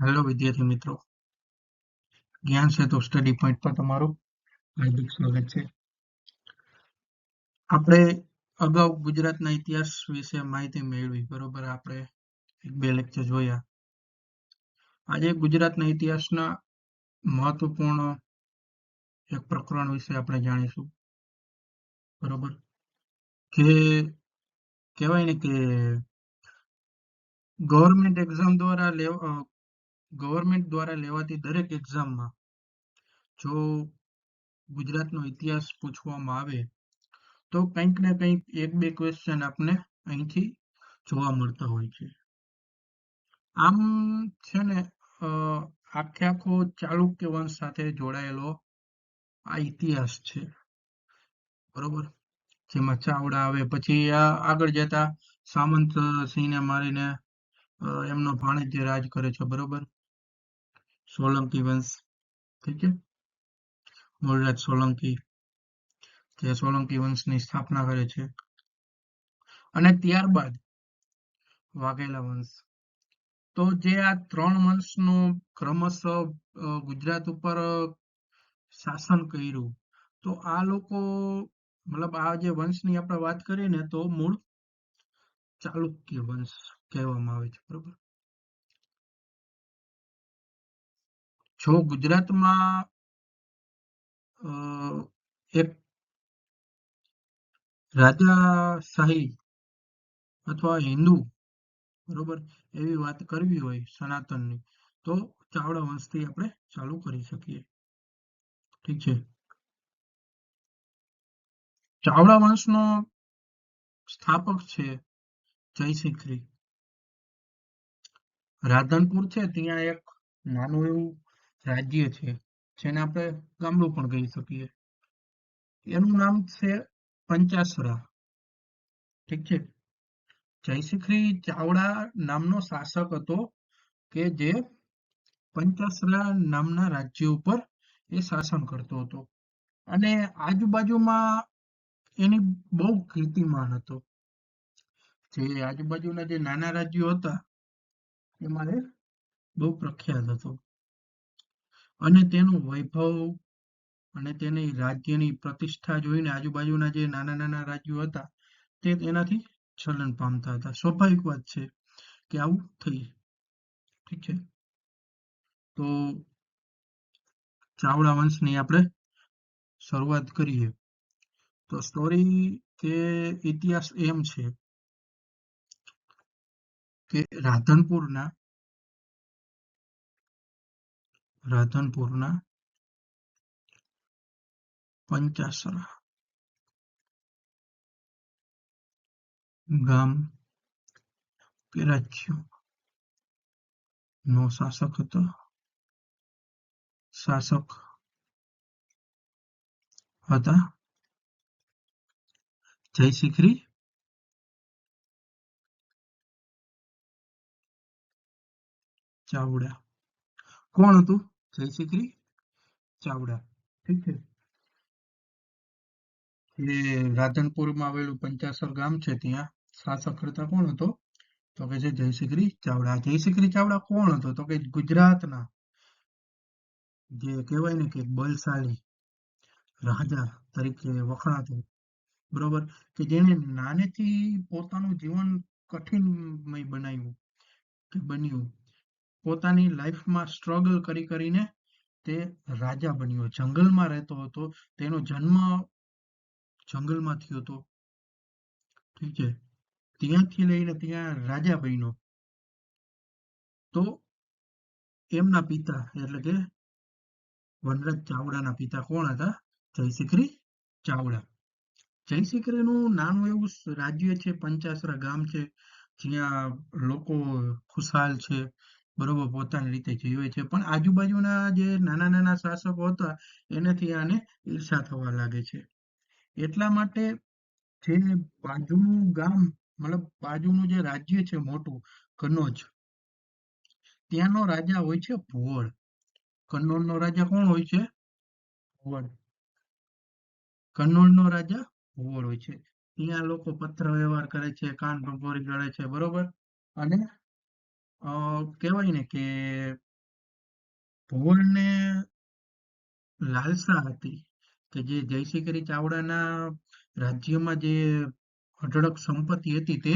Hello વિદ્યાર્થી મિત્રો, જ્ઞાન છે તો સ્ટડી પોઈન્ટ પર તમારું હાર્દિક સ્વાગત છે. આપણે અગાઉ ગુજરાતના ઇતિહાસ વિશે માહિતી મેળવી, બરોબર? આપણે એક બે લેક્ચર જોયા. આજે ગુજરાતના ઇતિહાસના મહત્વપૂર્ણ એક પ્રકરણ વિશે આપણે જાણીશું, બરોબર? કે કહેવાય ને કે ગવર્મેન્ટ દ્વારા લેવાતી દરેક એક્ઝામમાં જો ગુજરાતનો ઇતિહાસ પૂછવામાં આવે તો કંઈક ને કંઈક એક બે ક્વેશ્ચન આપને અહીંથી જોવા મળતા હોય છે. આમ છે ને આખે આખો ચાલુક્ય વંશ સાથે જોડાયેલો આ ઇતિહાસ છે, બરોબર? જેમાં ચાવડા આવે, પછી આ આગળ જતા સામંત સિંહને મારીને એમનો ભાણેજ જે રાજ કરે છે, બરોબર? સોલંકી વંશ, ઠીક છે. મૂળરાજ સોલંકી જે સોલંકી વંશની સ્થાપના કરે છે, અને ત્યારબાદ વાઘેલા વંશ. તો જે આ ત્રણ વંશનું ક્રમશઃ ગુજરાત ઉપર શાસન કર્યું, તો આ લોકો મતલબ આ જે વંશની આપણે વાત કરીએ ને તો મૂળ ચાલુક્ય વંશ કહેવામાં આવે છે, બરોબર? જો ગુજરાતમાં એક રાજાશાહી અથવા હિન્દુ, બરોબર, એવી વાત કરવી હોય સનાતનની, તો ચાવડા વંશથી આપણે ચાલુ કરી શકીએ, ઠીક છે. ચાવડા વંશનો સ્થાપક છે જયશિખરી. રાધનપુર છે ત્યાં એક નાનું એવું રાજ્ય છે જેને આપણે ગામડું પણ કહી શકીએ. એનું નામ છે પંચાસરા, ઠીક છે. જયશિખરી ચાવડા નામનો શાસક હતો કે જે પંચાસરા નામના રાજ્ય ઉપર એ શાસન કરતો હતો, અને આજુબાજુમાં એની બહુ કીર્તિમાન હતો. જે આજુબાજુના જે નાના રાજ્યો હતા એમાં એ બહુ પ્રખ્યાત હતો, અને તેનું વૈભવ અને તેની રાજ્યની પ્રતિષ્ઠા જોઈને આજુબાજુના જે નાના નાના રાજ્યો હતા તે તેનાથી છલન પામતા હતા. સ્વાભાવિક વાત છે કે આવું થઈ, ઠીક છે. તો ચાવડા વંશની આપણે શરૂઆત કરીએ તો સ્ટોરી કે ઇતિહાસ એમ છે કે રાધનપુરના પંચાસરા ગામ કે રાજ્ય નો શાસક હતા જયશિખરી ચાવડા. કોણ હતું? જયશિખરી ચાવડા, ઠીક છે. એ રાધનપુરમાં આવેલું પંચાસર ગામ છે ત્યાં શાસક કરતા કોણ હતો? તો કે છે જયશિખરી ચાવડા. જયશિખરી ચાવડા કોણ હતો? તો કે ગુજરાતના જે કહેવાય ને કે બલશાળી રાજા તરીકે વખણાતો, બરોબર, કે જેને નાનેથી પોતાનું જીવન કઠિનમય બન્યું, પોતાની લાઈફમાં સ્ટ્રગલ કરીને તે રાજા બન્યો. જંગલમાં રહેતો હતો, તેનો જન્મ જંગલમાં થયો હતો, ઠીક છે. ત્યાંથી લઈને ત્યાં રાજા બન્યો. તો એમના પિતા એટલે કે વનરાજ ચાવડાના પિતા કોણ હતા? જયશિખરી ચાવડા. જયશિખરીનું નાનું એવું રાજ્ય છે, પંચાસરા ગામ છે, જ્યાં લોકો ખુશાલ છે, બરોબર, પોતાની રીતે જીવે છે. પણ આજુબાજુના જે નાના નાના શાસકો હતા એનાથી આને ઈર્ષા થવા લાગે છે. એટલા માટે જે બાજુનું ગામ મતલબ બાજુનું જે રાજ્ય છે મોટું કનોજ, ત્યાંનો રાજા હોય છે ભુવડ. કન્નોજનો રાજા કોણ હોય છે? ભુવડ. કન્નોજનો રાજા ભુવડ હોય છે. ત્યાં લોકો પત્ર વ્યવહાર કરે છે, કાન ભંભોરી કરે છે, બરોબર. અને કહેવાય ને કે ભુવનને લાલસા હતી કે જે જયશિખરી ચાવડાના રાજ્યમાં જે અઢળક સંપત્તિ હતી તે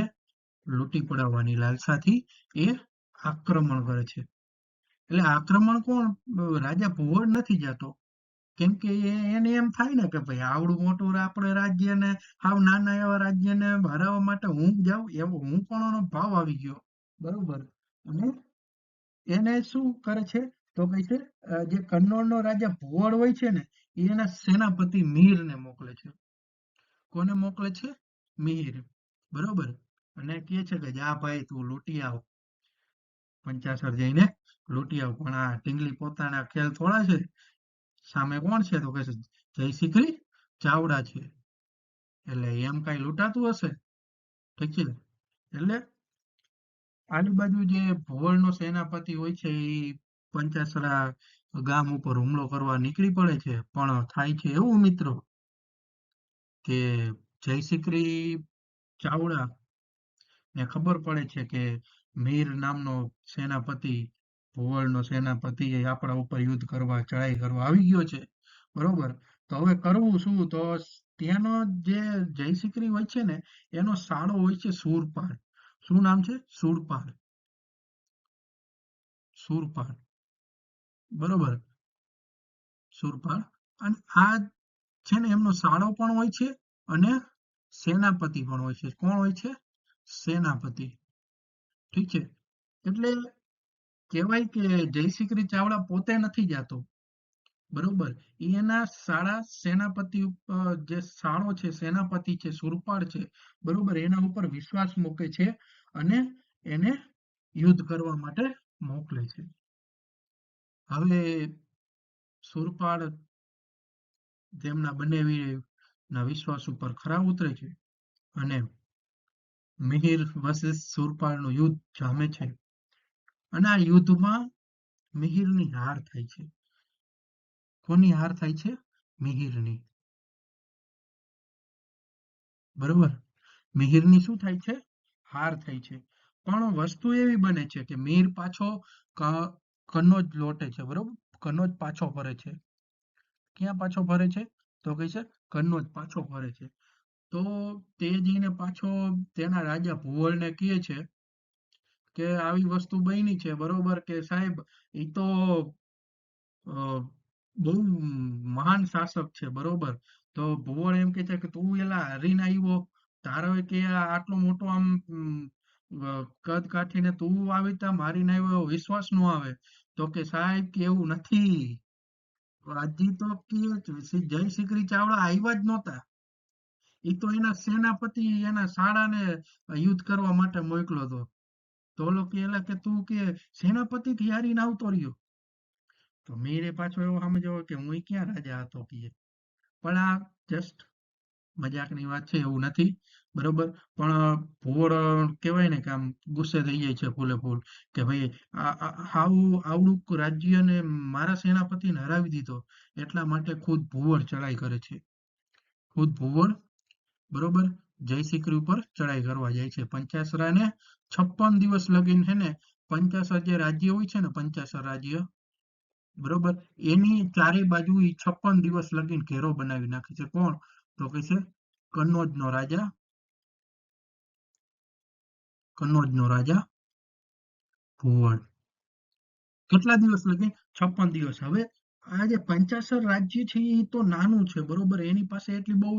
લૂંટી પડાવવાની લાલસાથી એ આક્રમણ કરે છે. એટલે આક્રમણ કોણ? રાજા ભુવન નથી જતો. કેમ કે એને એમ થાય ને કે ભાઈ આવડું મોટું આપણે રાજ્યને હાવ નાના એવા રાજ્યને હરાવવા માટે હું જ જાઉં, એવો હું પણ એનો ભાવ આવી ગયો. બરોબર. અને એને શું કરે છે? તો કહે છે જે કન્નોડનો રાજા ભુવડ હોય છે ને એ એના સેનાપતિ મિહિરને મોકલે છે. કોને મોકલે છે? મિહિર. બરોબર. અને કહે છે કે જા ભાઈ તું લૂંટી આવ, પંચાસર જઈને લૂંટી આવ. પણ આ ઢીંગલી પોતાના ખેલ થોડા છે. સામે કોણ છે? તો કહે છે જયશિખરી ચાવડા છે. એટલે એમ કઈ લૂંટાતું હશે? ઠીક છે. એટલે આજુબાજુ જે ભુવડનો સેનાપતિ હોય છે એ પંચાસરા ગામ ઉપર હુમલો કરવા નીકળી પડે છે. પણ થાય છે એવું મિત્રો કે જયશિખરી ચાવડા ને ખબર પડે છે કે મીર નામનો સેનાપતિ, ભુવડનો સેનાપતિ એ આપણા ઉપર યુદ્ધ કરવા, ચડાઈ કરવા આવી ગયો છે. બરોબર. તો હવે કરવું શું? તો ત્યાંનો જે જયશિખરી હોય છે ને એનો સાળો હોય છે શૂરપાલ. શું નામ છે? શૂરપાલ. શૂરપાલ. બરોબર. શૂરપાલ. અને આ છે ને એમનો સાળો પણ હોય છે અને સેનાપતિ પણ હોય છે. કોણ હોય છે? સેનાપતિ. ઠીક છે. એટલે કહેવાય કે જયશિખરી ચાવડા પોતે નથી જાતો. બરોબર. ઈ એના સાળા સેનાપતિ જે સાળો છે, સેનાપતિ છે, શૂરપાળ છે, બરોબર, એના ઉપર વિશ્વાસ મૂકે છે અને એને યુદ્ધ કરવા માટે મોકલે છે. હવે શૂરપાળ તેમના બંને વીરના વિશ્વાસ ઉપર ખરા ઉતરે છે અને મિહિર વર્સિસ શૂરપાળનું યુદ્ધ જામે છે. અને આ યુદ્ધમાં મિહિરની હાર થાય છે. કોની હાર થાય છે? મિહિરની. બરોબર. મિહિરની શું થાય છે? હાર થાય છે. પણ વસ્તુ એવી બને છે કે મિહિર પાછો કનોજ લોટે છે. બરોબર. કનોજ પાછો ફરે છે. ક્યાં પાછો ફરે છે? તો કહે છે કનોજ પાછો ફરે છે. તો તે જઈને પાછો તેના રાજા ભુવડને કહે છે કે આવી વસ્તુ બની છે. બરોબર કે સાહેબ એ તો બહુ મહાન શાસક છે. બરોબર. તો ભુવડ એમ કે છે કે તું એલા હરીને આવ્યો, તારો કે આટલો મોટો આમ કદ કાઠીને તું આવી રીતે મારીને આવ્યો એવો વિશ્વાસ ન આવે. તો કે સાહેબ કે એવું નથી. હજી તો કે જયશિખરી ચાવડા આવ્યા જ નહોતા. એ તો એના સેનાપતિ એના શાળાને યુદ્ધ કરવા માટે મોકલો હતો. તો ઓલો કે એલા કે તું કે સેનાપતિ થી હારીને આવતો રહ્યો. તો મેરે પાછો એવો સમજો કે હું ક્યાં રાજા હતો કે. પણ આ જસ્ટ મજાકની વાત છે, એવું નથી. બરોબર. પણ ભુવડ કહેવાય ને કે આમ ગુસ્સે થઈ જાય છે ફૂલે ફૂલ કે ભાઈ આવડું રાજ્યને મારા સેનાપતિને હરાવી દીધો. એટલા માટે ખુદ ભુવડ ચડાઈ કરે છે. ખુદ ભુવડ, બરોબર, જયશિખરી ઉપર ચડાઈ કરવા જાય છે. પંચાસરાને 56 દિવસ લગીન છે ને પંચાસર જે રાજ્ય હોય છે ને, પંચાસર રાજ્ય, બરોબર, એની ચારે બાજુ 56 દિવસ લગીન ઘેરો બનાવી નાખે છે. કોણ? તો કે છે કનોજનો રાજા, કનોજનો રાજા ભુવડ. કેટલા દિવસ લગી? 56 દિવસ. હવે આ જે પંચાસર રાજ્ય છે એ તો નાનું છે. બરોબર. એની પાસે એટલી બહુ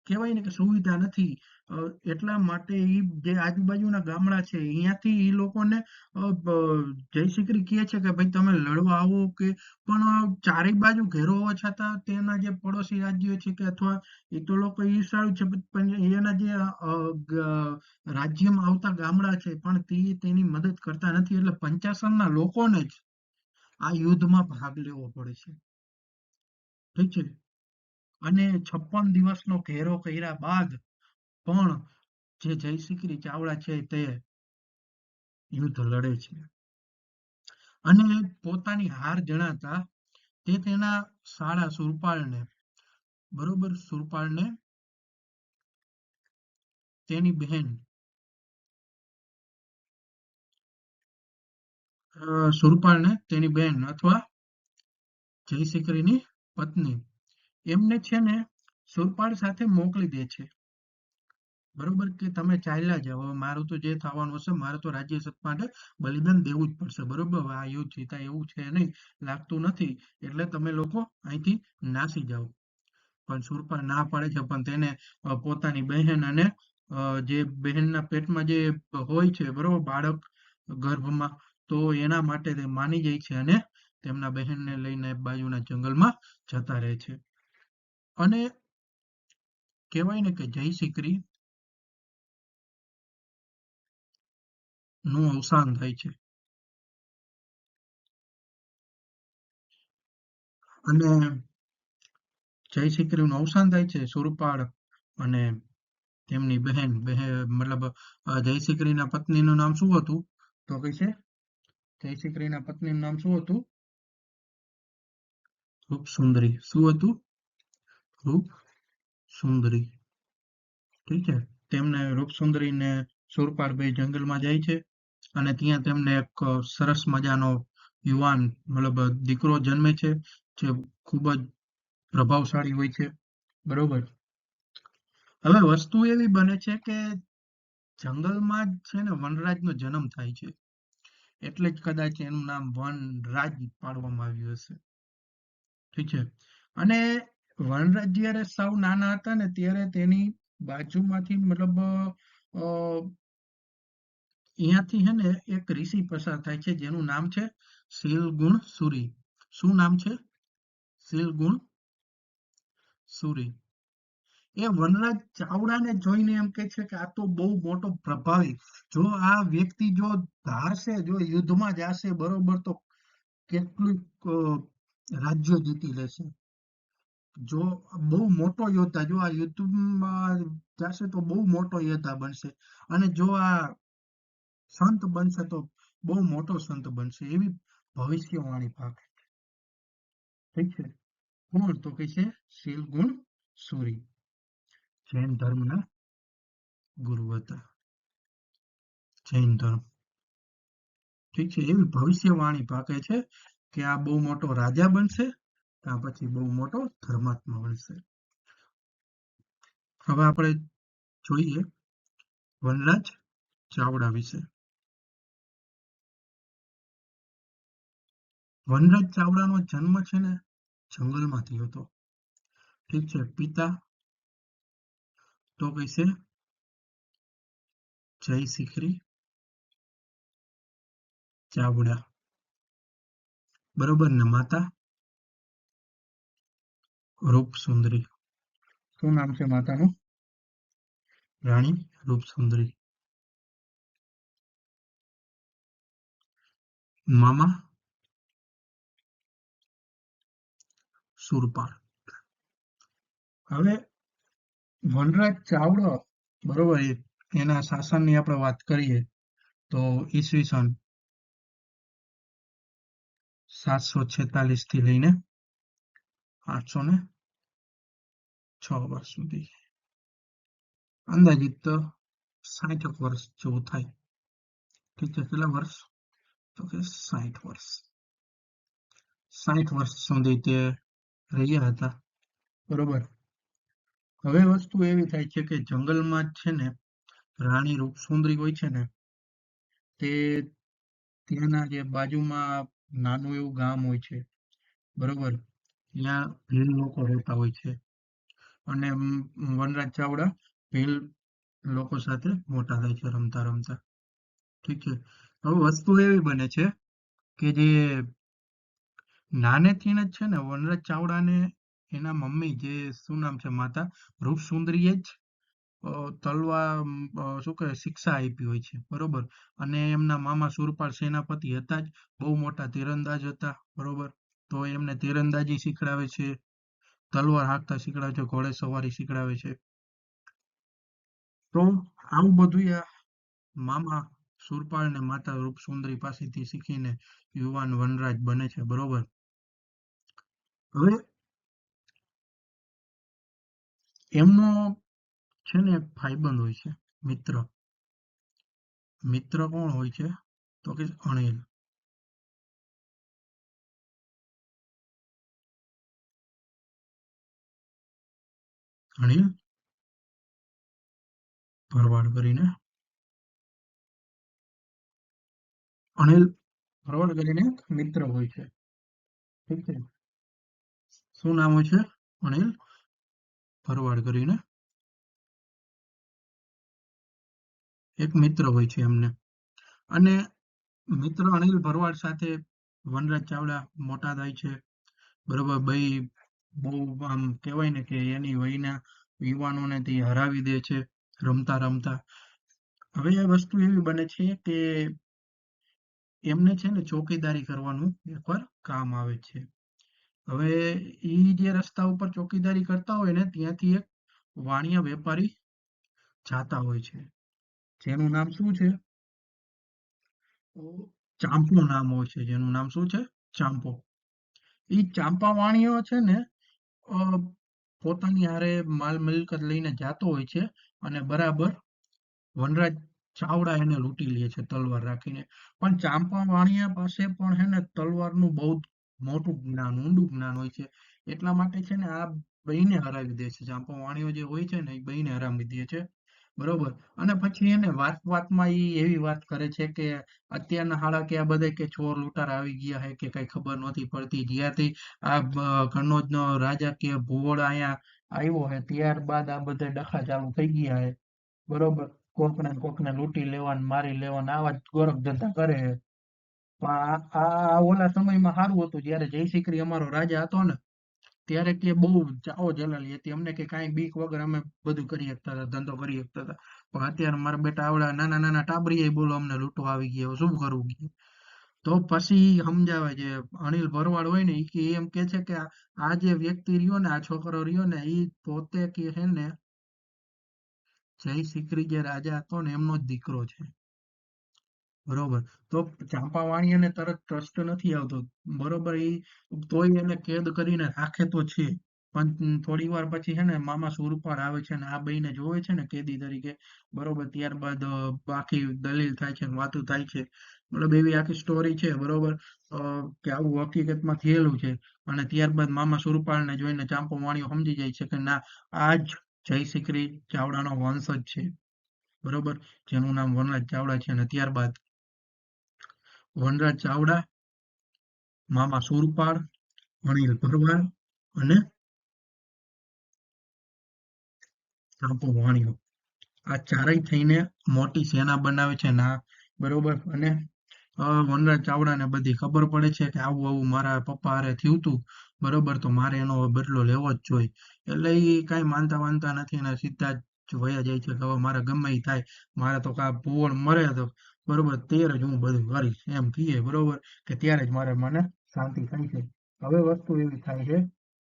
કહેવાય ને કે સુવિધા નથી. એટલા માટે એ જે આજુબાજુના ગામડા છે અહીંયાથી એ લોકોને જયશિખરી કહે છે કે ભાઈ તમે લડવા આવો કે. પણ ચારે બાજુ ઘેરો હોવા છતાં તેના જે પડોશી રાજ્યો છે કે અથવા એ તો લોકો ઈર્ષાળુ છે, પણ એના જે રાજ્યમાં આવતા ગામડા છે પણ તે તેની મદદ કરતા નથી. એટલે પંચાસરના લોકોને જ આ યુદ્ધમાં ભાગ લેવો પડે છે. ઠીક છે. અને 56 દિવસનો ઘેરો કર્યા બાદ પણ જે જયશિખરી ચાવડા છે તે યુદ્ધ લડે છે. અને પોતાની હાર જણાતા તે તેના શાળા શૂરપાળને, બરોબર, શૂરપાળને તેની બહેન શૂરપાળને તેની બહેન અથવા જયશિખરીની પત્ની એમને છે ને સુરપાલ સાથે મોકલી દે છે. બરોબર કે તમે ચાલ્યા જાઓ, હવે મારું તો જે થવાનું હશે, મારે તો રાજ્ય સત્તા માટે બલિદાન દેવું જ પડશે. બરોબર, હવે આ યુદ્ધ જીતા એવું છે નહીં, લાગતું નથી, એટલે તમે લોકો અહીંથી નાસી જાઓ. પણ શૂરપા ના પાડે છે, પણ તેને પોતાની બહેન અને જે બહેનના પેટમાં જે હોય છે, બરોબર, બાળક ગર્ભમાં, તો એના માટે તે માની જાય છે અને તેમના બહેનને લઈને બાજુના જંગલમાં જતા રહે છે. અને કહેવાય ને કે જયશિખરી નું અવસાન થાય છે. અને જયશિખરી નું અવસાન થાય છે. શૂરપાળ અને તેમની બહેન મતલબ જયશિખરીના પત્નીનું નામ શું હતું? તો કે છે જયશિખરીના પત્નીનું નામ શું હતું? રૂપસુંદરી. શું હતું? રૂપસુંદરી. ઠીક છે. તેમને રૂપસુંદરીને શૂરપાળ બે જંગલમાં જાય છે અને ત્યાં તેમને એક સરસ મજાનો યુવાન મતલબ દીકરો જન્મે છે, જે ખૂબ જ પ્રભાવશાળી હોય છે. બરોબર. હવે વસ્તુ એવી બને છે કે જંગલમાં જ છે ને વનરાજનો જન્મ થાય છે, એટલે જ કદાચ એનું નામ વનરાજ પાડવામાં આવ્યું હશે. ઠીક છે. અને વનરાજ જ્યારે સાવ નાના હતા ને ત્યારે તેની બાજુમાંથી મતલબ અહીંયાથી હે ને એક ઋષિ પસાર થાય છે જેનું નામ છે શીલગુણ સુરી. શું નામ છે? શીલગુણ સુરી. એ વનરાજ ચાવડાને જોઈને એમ કે છે કે આ તો બહુ મોટો પ્રભાવી, જો આ વ્યક્તિ જો ધારશે, જો યુદ્ધમાં જશે, બરોબર, તો કેટલું રાજ્ય જીતી લેશે. જો બહુ મોટો યોદ્ધા, જો આ યુદ્ધમાં જશે તો બહુ મોટો યોદ્ધા બનશે, અને જો આ સંત બનશે તો બહુ મોટો સંત બનશે, એવી ભવિષ્યવાણી પાકે. ઠીક છે. કોણ? તો કે છે શીલગુણ સુરી, જૈન ધર્મના ગુરુ હતા. જૈન ધર્મ. ઠીક છે. એવી ભવિષ્યવાણી પાકે છે કે આ બહુ મોટો રાજા બનશે, ત્યાર પછી બહુ મોટો ધર્માત્મા બનશે. હવે આપણે જોઈએ વનરાજ ચાવડા વિશે. વનરાજ ચાવડાનો જન્મ છે ને જંગલમાં થયો હતો. ઠીક છે. પિતા તો કે છે જયશિખરી ચાવડા. બરોબર ને? માતા રૂપસુંદરી. શું નામ છે માતાનું? રાણી રૂપસુંદરી. મામા સુરપાલ. હવે વનરાજ ચાવડો, બરોબર, એના શાસનની આપણે વાત કરીએ તો ઈસવીસન 746 થી લઈને 806 વર્ષ સુધી, અંદાજિત 60 વર્ષ જેવું થાય. ઠીક છે. કેટલા વર્ષ? તો કે 60 વર્ષ. 60 વર્ષ સુધી તે રહ્યા હતા. બરોબર. હવે વસ્તુ એવી થાય છે કે જંગલમાં જ છે ને રાણી રૂપસુંદરી હોય છે ને, તે ત્યાંના જે બાજુમાં નાનું એવું ગામ હોય છે, બરોબર, ત્યાં ભીલ લોકો રહેતા હોય છે, અને વનરાજ ચાવડા ભીલ લોકો સાથે મોટા થાય છે રમતા રમતા. ઠીક છે. હવે વસ્તુ એવી બને છે કે જે નાનેથી જ છે ને વનરાજ ચાવડાને એના મમ્મી, જે શું નામ છે, માતા રૂપસુંદરીએ જ તલવાર શું કહે શિક્ષા આપી હોય છે. બરોબર. અને એમના મામા સુરપાલ સેનાપતિ હતા જ, બહુ મોટા તીરંદાજ હતા. બરોબર. તો એમને તીરંદાજી શીખડાવે છે, તલવાર હાંકતા શીખડાવે છે, ઘોડે સવારી શીખડાવે છે. તો આવું બધું આ મામા સુરપાલ ને માતા રૂપસુંદરી પાસેથી શીખીને યુવાન વનરાજ બને છે. બરોબર. હવે એમનો છે ને એક ભાઈબંધ હોય છે, મિત્ર. મિત્ર કોણ હોય છે? તો કે અણિલ. અનિલ ભરવાડ કરીને અનિલ ભરવાડ કરીને એક મિત્ર હોય છે. ઠીક છે. શું નામ હોય છે? અનિલ ભરવાડ કરીને એક મિત્ર હોય છે એમને. અને મિત્ર અનિલ ભરવાડ સાથે વનરાજ ચાવડા મોટા થાય છે. બરોબર, ભાઈ બહુ આમ કહેવાય ને કે એની વયના યુવાનોને તે હરાવી દે છે રમતા રમતા. હવે એ વસ્તુ એવી બને છે કે એમને છે ને ચોકીદારી કરવાનું એકવાર કામ આવે છે. હવે ઈ જે રસ્તા ઉપર ચોકીદારી કરતા હોય ને ત્યાંથી એક વાણિયા વેપારી જાતા હોય છે, જેનું નામ શું છે? ચાંપો નામ હોય છે, જેનું નામ શું છે? ચાંપો. ઈ ચાંપા વાણિયો છે ને અ, પોતાની હારે માલ મિલકત લઈને જાતો હોય છે અને બરાબર વનરાજ ચાવડા એને લૂંટી લે છે તલવાર રાખીને. પણ ચાંપા વાણિયા પાસે પણ હે ને તલવારનું બહુ જ મોટું જ્ઞાન, ઊંડું જ્ઞાન હોય છે. એટલા માટે છે ને આ બેયને હરાવી દે છે. ચાંપા વાણિયો જે હોય છે ને એ બેયને હરાવી દે છે. બરોબર. અને પછી એને વાત વાતમાં ઈ એવી વાત કરે છે કે અત્યારના હાળા કે આ બધા કે ચોર લૂંટારા આવી ગયા હે કે કઈ ખબર નથી પડતી. જ્યારથી આ કનોજનો રાજા કે ભુવડ અહીંયા આવ્યો હે ત્યારબાદ આ બધા ડખા ચાલુ થઈ ગયા હે. બરોબર. કોકને ને કોકને લૂંટી લેવાના, મારી લેવાના આવા જ ગોરખ ધંધા કરે છે. પણ આ ઓલા સમયમાં સારું હતું જયારે જયશિખરી અમારો રાજા હતો ને ત્યારે કે બહુ જાઓ જલાલી હતી. અમને કે કાંઈ બીક વગર અમે બધું કરી શકતા હતા, ધંધો કરી શકતા હતા. પણ અત્યારે મારા બેટા આવડા નાના નાના ટાબરીએ બોલો અમને લૂંટવા આવી ગયા, હવે શું કરવું કે? તો પછી સમજાવે છે અનિલ ભરવાડ હોય ને ઈ કે એમ કે છે કે આ જે વ્યક્તિ રહ્યો ને આ છોકરો રહ્યો ને ઈ પોતે કે છે ને જયશિખરી જે રાજા હતો ને એમનો જ દીકરો છે. બરોબર. તો ચાંપાવાણીયાને તરત ટ્રસ્ટ નથી આવતો. બરોબર. તોય એને કેદ કરીને રાખે તો છે. પણ થોડી વાર પછી છે ને મામા સુરપાલ આવે છે ને આ બેયને જોવે છે ને કેદી તરીકે. બરોબર. ત્યારબાદ આખી દલીલ થાય છે ને વાતું થાય છે. મતલબ એવી આખી સ્ટોરી છે. બરોબર. કે આવું હકીકતમાં થયેલું છે. અને ત્યારબાદ મામા સુરપાલને જોઈને ચાંપો વાણિયો સમજી જાય છે કે ના આ જ જયશિખરી ચાવડાનો વંશજ છે. બરોબર. જેનું નામ વનરાજ ચાવડા છે. અને ત્યારબાદ વનરાજ ચાવડા, મામા સુરપાલ, અનિલ ભરવાડ અને ચાંપો વાણિયો આ ચારેય થઈને મોટી સેના બનાવે છે ના. બરોબર. અને વનરાજ ચાવડાને બધી ખબર પડે છે કે આવું આવું મારા પપ્પા હારે થયું તું. બરોબર. તો મારે એનો બદલો લેવો જ જોઈએ. એટલે એ કાંઈ માનતા વાનતા નથી અને સીધા જ વયા જાય છે કે હવે મારે ગમે ઈ થાય. મારે તો કા ભુવન મરે તો બરોબર ત્યારે જ હું બધું કરીશ એમ કહીએ. બરોબર. કે ત્યારે જ મને શાંતિ થાય છે. હવે વસ્તુ એવી થાય છે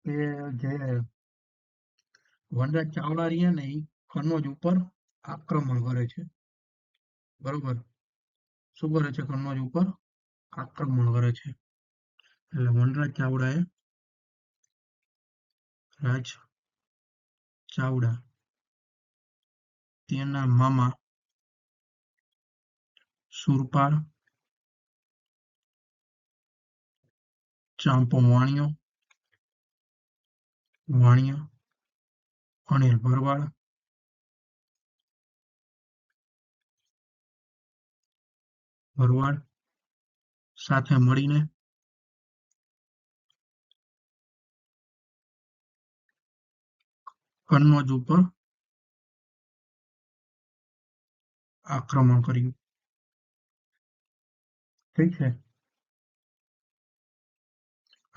કે જે વનરાજ ચાવડા રહ્યા ને ઈ કનોજ ઉપર આક્રમણ કરે છે. બરોબર. શું કરે છે? કનોજ ઉપર આક્રમણ કરે છે. એટલે વનરાજ ચાવડાએ રાજ ચાવડા તેના મામા સુરપાલ, ચાંપો વાણિયા, અનિલ ભરવાડ સાથે મળીને કનોજ ઉપર આક્રમણ કર્યું. ઠીક છે.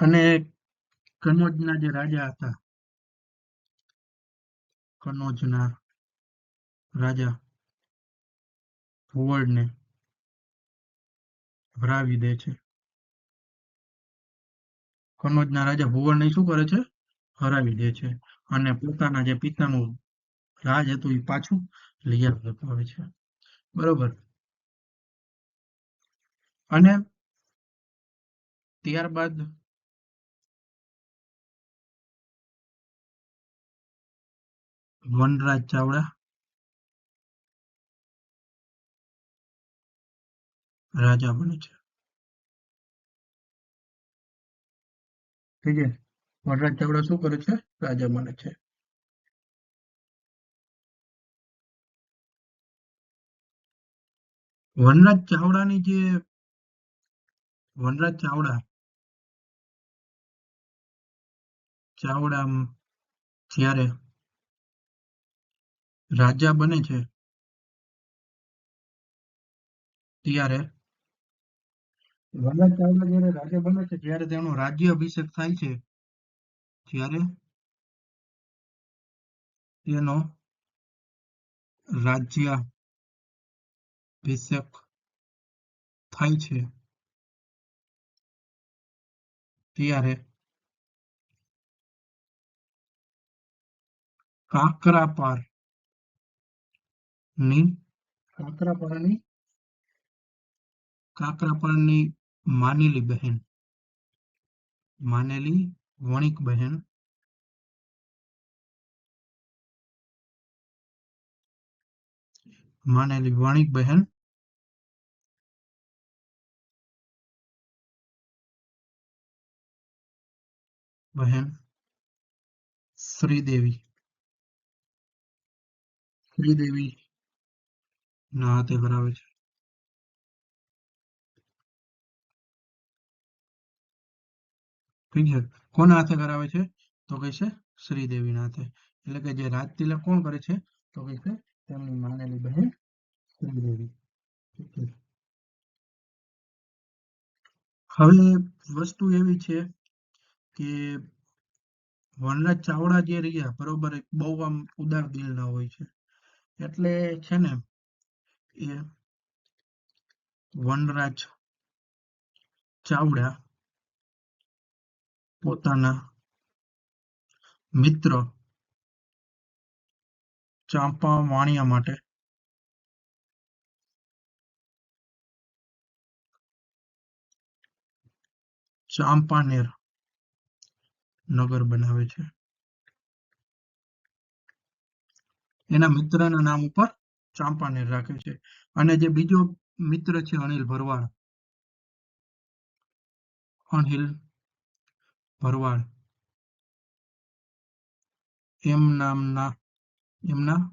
અને કનોજના જે રાજા હતા, કનોજના રાજા ભુવડને હરાવી દે છે. કનોજના રાજા ભુવડને શું કરે છે? હરાવી દે છે. અને પોતાના જે પિતાનું રાજ હતું એ પાછું લઈ આવે છે. બરોબર. અને ત્યારબાદ વનરાજ ચાવડા રાજા બને છે. ઠીક છે. વનરાજ ચાવડા શું કરે છે? રાજા બને છે. વનરાજ ચાવડાની જે વનરાજ ચાવડા ચાવડા જ્યારે રાજા બને છે ત્યારે વનરાજ ચાવડા જ્યારે રાજા બને છે ત્યારે તેનો રાજ્ય અભિષેક થાય છે ત્યારે તેનો રાજ્યાભિષેક થાય છે ત્યારે કાકરાપારની કાકરાપારની કાકરાપારની માનેલી બહેન માનેલી વણિક બહેન માનેલી વણિક બહેન શ્રીદેવી ના હાથે કરાવે છે ઠીક છે કોના હાથે કરાવે છે તો કહે છે શ્રીદેવીના હાથે એટલે કે જે રાજ તિલક કોણ કરે છે તો કહે છે તેમની માનેલી બહેન શ્રીદેવી ઠીક છે હવે વસ્તુ એવી છે કે વનરાજ ચાવડા જે રહ્યા બરોબર બહુ આમ ઉદાર દિલના હોય છે એટલે છે ને એ વનરાજ ચાવડા પોતાના મિત્ર ચાંપા વાણિયા માટે ચાંપાનેર નગર બનાવે છે એના મિત્રના નામ ઉપર ચાંપાનેર રાખે છે અને જે બીજો મિત્ર છે અનિલ ભરવાડ એમના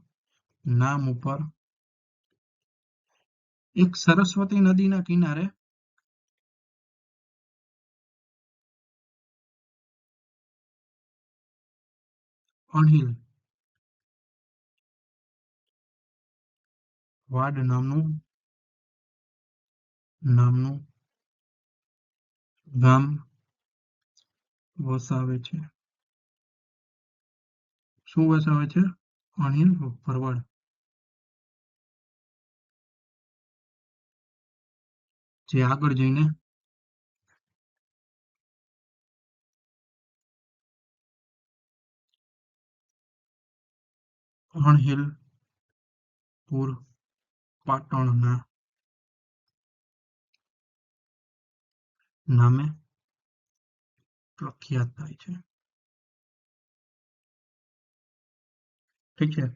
નામ ઉપર એક સરસ્વતી નદીના કિનારે અણહિલ વાડ નામનું ગામ વસાવે છે શું વસાવે છે અણહિલ ભરવાડ જે આગળ જઈને અણહિલપુર પાટણના નામે પ્રખ્યાત થાય છે ઠીક છે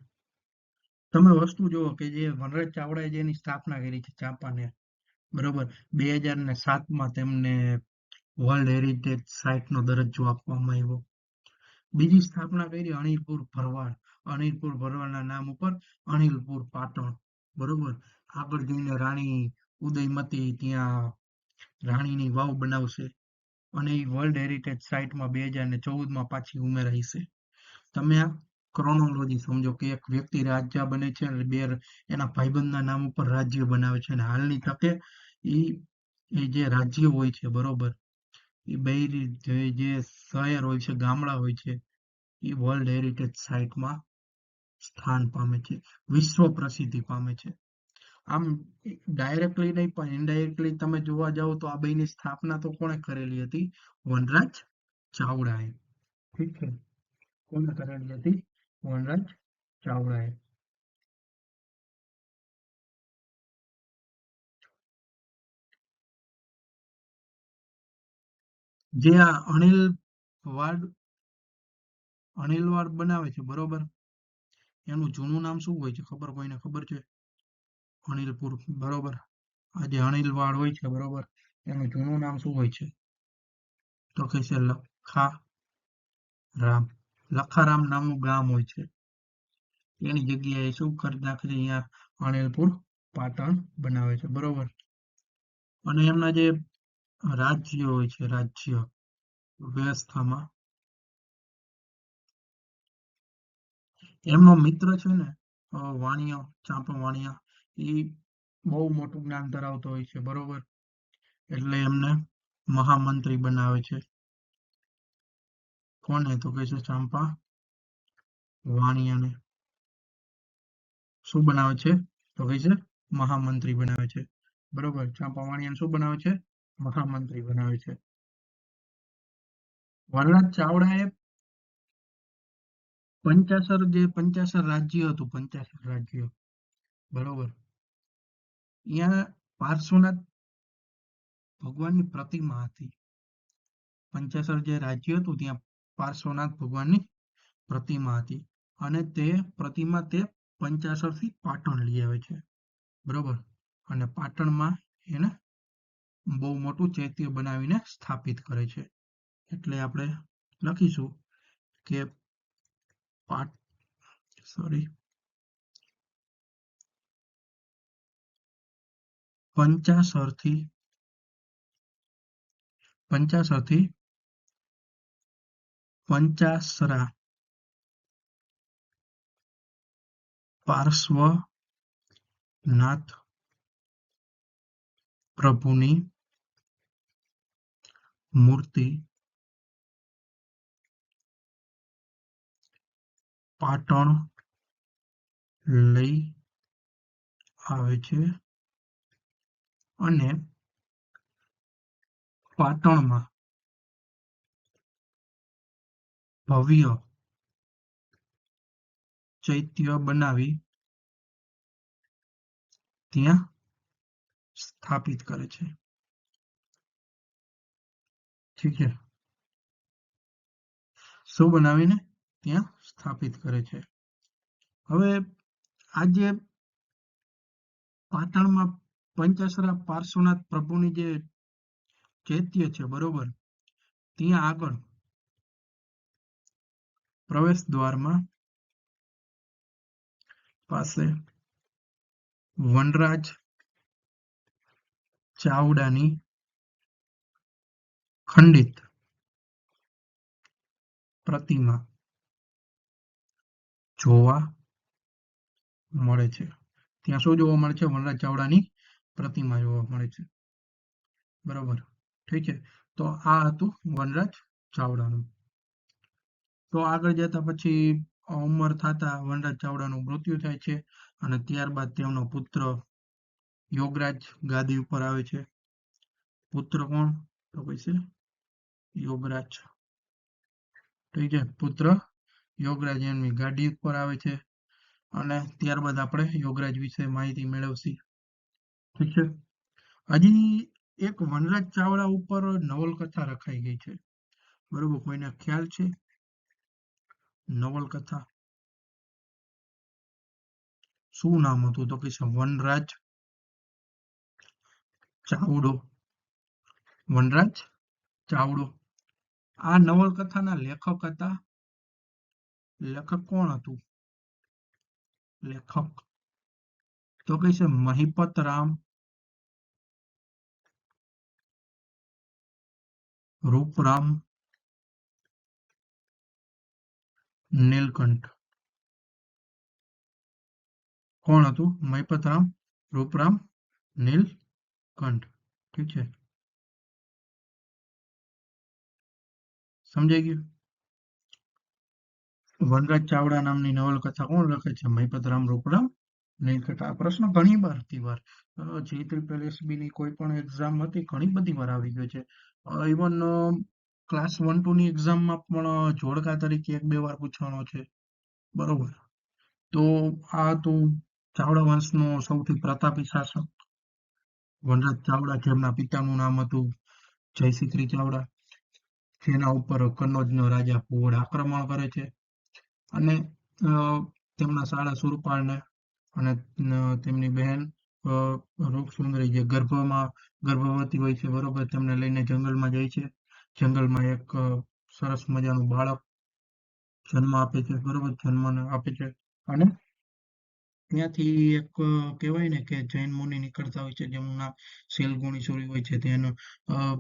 તમે વસ્તુ જુઓ કે જે વનરાજ ચાવડાએ જેની સ્થાપના કરી છે ચાંપાનેર બરોબર 2007માં તેમને વર્લ્ડ હેરિટેજ સાઇટનો દરજ્જો આપવામાં આવ્યો બીજી સ્થાપના કરી અણિલપુર ભરવાડના નામ ઉપર અણિલપુર પાટણ બરોબર આગળ જઈને રાણી ઉદયમતી ત્યાં રાણીની વાવ બનાવશે અને એ વર્લ્ડ હેરિટેજ સાઇટમાં 2014માં પાછી ઉમેરાઈ છે તમે આ ક્રોનોલોજી સમજો કે એક વ્યક્તિ રાજા બને છે અને બે એના ભાઈબંધના નામ ઉપર રાજ્ય બનાવે છે અને હાલની તકે એ જે રાજ્ય હોય છે બરોબર એ બે જે શહેર હોય છે ગામડા હોય છે એ વર્લ્ડ હેરિટેજ સાઇટમાં સ્થાન પામે છે વિશ્વ પ્રસિદ્ધિ પામે છે આમ ડાયરેક્ટલી નહીં પણ ઇનડાયરેક્ટલી તમે જોવા જાઓ તો આ બેની સ્થાપના તો કોણે કરેલી હતી વનરાજ ચાવડાએ ઠીક છે કોને કરેલી હતી વનરાજ ચાવડાએ જે આ અણિલવાડ બનાવે છે બરોબર એનું જૂનું નામ શું હોય છે કોઈને ખબર છે અણિલપુર બરોબર આ જે અણિલવાડ હોય છે બરોબર એનું જૂનું નામ શું હોય છે તો કે છે લખારામ નામનું ગામ હોય છે એની જગ્યાએ શું કરી નાખે છે અહીંયા અણિલપુર પાટણ બનાવે છે, બરોબર. અને એમના જે રાજ્ય હોય છે, રાજ્ય વ્યવસ્થામાં એમનો મિત્ર છે ને વાણિયા, ચાંપા વાણિયા, એ બહુ મોટું જ્ઞાન ધરાવતો હોય છે, બરોબર. એટલે એમને મહામંત્રી બનાવે છે. કોને? તો કે છે ચાંપા વાણિયાને. શું બનાવે છે? તો કે છે મહામંત્રી બનાવે છે, બરોબર. ચાંપા વાણિયાને શું બનાવે છે? મહામંત્રી બનાવે છે. વનરાજ ચાવડાએ પંચાસર રાજ્ય હતું, પંચાસર રાજ્ય, બરોબર. અહીંયા પાર્શ્વનાથ ભગવાનની પ્રતિમા હતી. પંચાસર જે રાજ્ય હતું ત્યાં પાર્શ્વનાથ ભગવાનની પ્રતિમા હતી, અને તે પ્રતિમા તે પંચાસરથી પાટણ લઈ આવે છે, બરોબર. અને પાટણમાં એને બહુ મોટું ચૈત્ય બનાવીને સ્થાપિત કરે છે. એટલે આપણે લખીશું કે પંચાસરથી પંચાસરા પાર્શ્વનાથ પ્રભુની મૂર્તિ પાટણ લઈ આવે છે, અને પાટણમાં ભવ્ય ચૈત્ય બનાવી ત્યાં સ્થાપિત કરે છે. ઠીક છે. શું બનાવીને ત્યાં સ્થાપિત કરે છે. હવે આ જે પાટણમાં પંચાસરા પાર્શ્વનાથ પ્રભુની જે ચૈત્ય છે, બરોબર, ત્યાં આગળ પ્રવેશ દ્વારમાં પાસે વનરાજ ચાવડાની ખંડિત પ્રતિમા જોવા મળે છે. ત્યાં શું જોવા મળે છે? વનરાજ ચાવડાની પ્રતિમા જોવા મળે છે, બરોબર. ઠીક છે. તો આ હતું વનરાજ ચાવડાનું. તો આગળ જતા પછી ઉંમર થતા વનરાજ ચાવડાનું મૃત્યુ થાય છે, અને ત્યારબાદ તેમનો પુત્ર યોગરાજ ગાદી ઉપર આવે છે. પુત્ર કોણ? તો પછી યોગરાજ. ઠીક છે. પુત્ર યોગરાજ એમની ગાદી ઉપર આવે છે, અને ત્યારબાદ આપણે યોગરાજ વિશે માહિતી મેળવશી. ઠીક છે. હજી એક વનરાજ ચાવડા ઉપર નવલકથા રખાઈ ગઈ છે, બરોબર. કોઈને ખ્યાલ છે? નવલકથા શું નામ હતું? તો કે છે વનરાજ ચાવડો. વનરાજ ચાવડો. આ નવલકથાના લેખક હતા. લેખક કોણ હતું? લેખક તો કે છે મહિપત રામ રૂપરામ નીલકંઠ. કોણ હતું? મહિપત રામ રૂપરામ નીલકંઠ. ઠીક છે. સમજાઈ ગયું? વનરાજ ચાવડા નામની નવલકથા કોણ લખે છે? મહિપત રામ રૂપરામ નીલકંઠ. આ પ્રશ્ન ઘણી વાર G3 ની કોઈ પણ એક્ઝામ હતી, ઘણી બધી વાર આવી ગયો છે. ઇવન ક્લાસ 1-2 ની એક્ઝામમાં પણ જોડકા તરીકે 1-2 વાર પૂછવાનો છે, બરોબર. તો આ તો ચાવડા વંશનો સૌથી પ્રતાપી શાસક વનરાજ ચાવડા, જેમના પિતાનું નામ હતું જયશિખરી ચાવડા, જેના ઉપર કનોજનો રાજા ઘોડ આક્રમણ કરે છે, અને તેમના શાળા સુરપાલને અને તેમની બહેન રૂપસુંદરી જે ગર્ભવતી હોય છે, બરોબર, તેમને લઈને જંગલમાં જાય છે. જંગલમાં એક સરસ મજાનું બાળક જન્મ આપે છે, બરોબર, જન્મ આપે છે. અને ત્યાંથી એક કહેવાય ને કે જૈન મુનિ નીકળતા હોય છે જેમનું નામ શીલગુણી સુરી હોય છે તેનું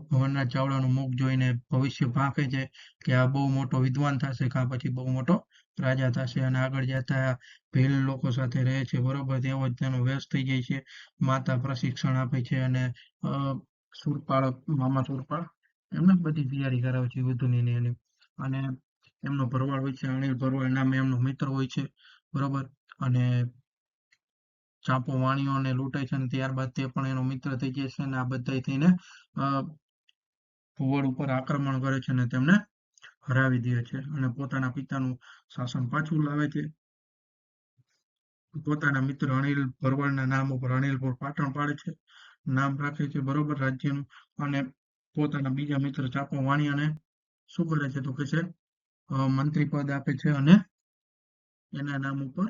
ભવનરાજ ચાવડાનું મુખ જોઈને ભવિષ્ય ભાંકે છે કે આ બહુ મોટો વિદ્વાન થશે કાં પછી બહુ મોટો રાજા થશે અને આગળ જતા ભીલ લોકો સાથે રહે છે બરોબર તેવો જ તેનો વેશ થઈ જાય છે માતા પ્રશિક્ષણ આપે છે અને અ, સુરપાળ મામા સુરપાળ એમને બધી તૈયારી કરાવે છે યુદ્ધની ને એની અને એમનો ભરવાડ હોય છે અનિલ ભરવાડ નામે એમનો મિત્ર હોય છે બરોબર અને ચાંપો વાણિયોને લૂંટે છે અને ત્યારબાદ તે પણ એનો મિત્ર થઈ જાય છે અને આ બધા થઈને અ, ભુવડ ઉપર આક્રમણ કરે છે અને તેમને હરાવી દે છે અને પોતાના પિતાનું શાસન પાછું લાવે છે પોતાના મિત્ર અનિલ ભરવાડના નામ ઉપર અનિલપુર પાટણ પાડે છે નામ રાખે છે બરોબર રાજ્યનું અને પોતાના બીજા મિત્ર ચાપો વાણિયાને શું કરે છે તો કે છે મંત્રી પદ આપે છે અને એના નામ ઉપર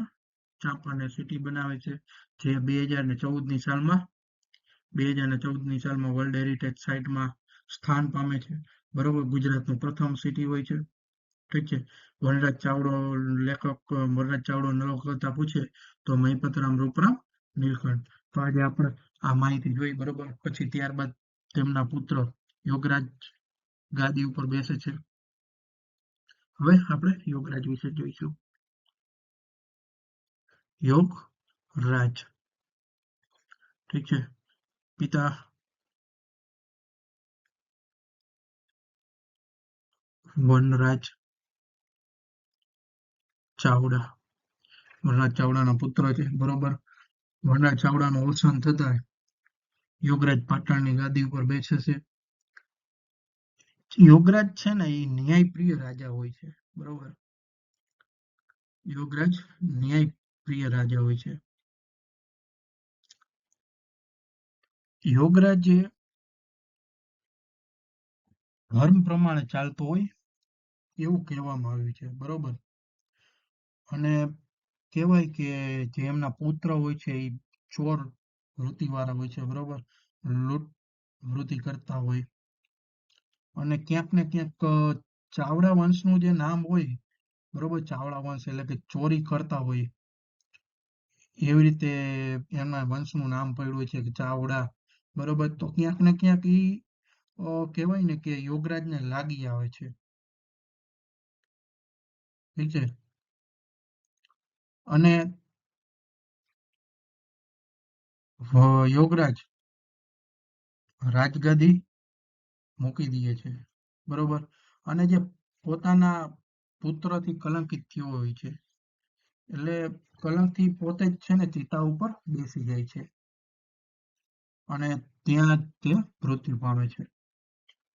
ચાંપાને સિટી બનાવે છે જે 2014ની સાલમાં 2014ની સાલમાં વર્લ્ડ હેરિટેજ સાઇટમાં સ્થાન પામે છે બરોબર ગુજરાતનું પ્રથમ સિટી હોય છે ઠીક છે વનરાજ ચાવડો લેખક વનરાજ ચાવડો નવલકથા પૂછે તો મહિપતરામ રૂપરામ નીલકંઠ તો આજે આપણે આ માહિતી જોઈ બરોબર પછી ત્યારબાદ તેમના પુત્ર યોગરાજ ગાદી ઉપર બેસે છે હવે આપણે યોગરાજ વિશે જોઈશું યોગ રાજ ઠીક છે પિતા વનરાજ ચાવડા વનરાજ ચાવડાના પુત્ર છે બરોબર વનરાજ ચાવડાનું અવસાન થતા યોગરાજ પાટણની ગાદી ઉપર બેસે છે યોગરાજ છે ને એ ન્યાયપ્રિય રાજા હોય છે બરોબર યોગરાજ ન્યાયપ્રિય રાજા હોય છે યોગરાજ જે ધર્મ પ્રમાણે ચાલતો હોય એવું કહેવામાં આવ્યું છે બરોબર અને કહેવાય કે જે એમના પુત્ર હોય છે એ ચોર વૃત્તિવાળા હોય છે બરોબર લૂંટ વૃત્તિ કરતા હોય અને ક્યાંક ને ક્યાંક ચાવડા વંશનું જે નામ હોય બરોબર ચાવડા વંશ એટલે કે ચોરી કરતા હોય એવી રીતે એમના વંશનું નામ પડ્યું હોય છે કે ચાવડા બરોબર તો ક્યાંક ને ક્યાંક ઈ કહેવાય ને કે યોગરાજને લાગી આવે છે ઠીક છે અને યોગરાજ રાજગાદી મૂકી દે છે બરોબર અને જે પોતાના પુત્રથી કલંકિત થયો હોય છે એટલે કલંકથી પોતે જ છે ને ચિતા ઉપર બેસી જાય છે અને ત્યાં તે મૃત્યુ પામે છે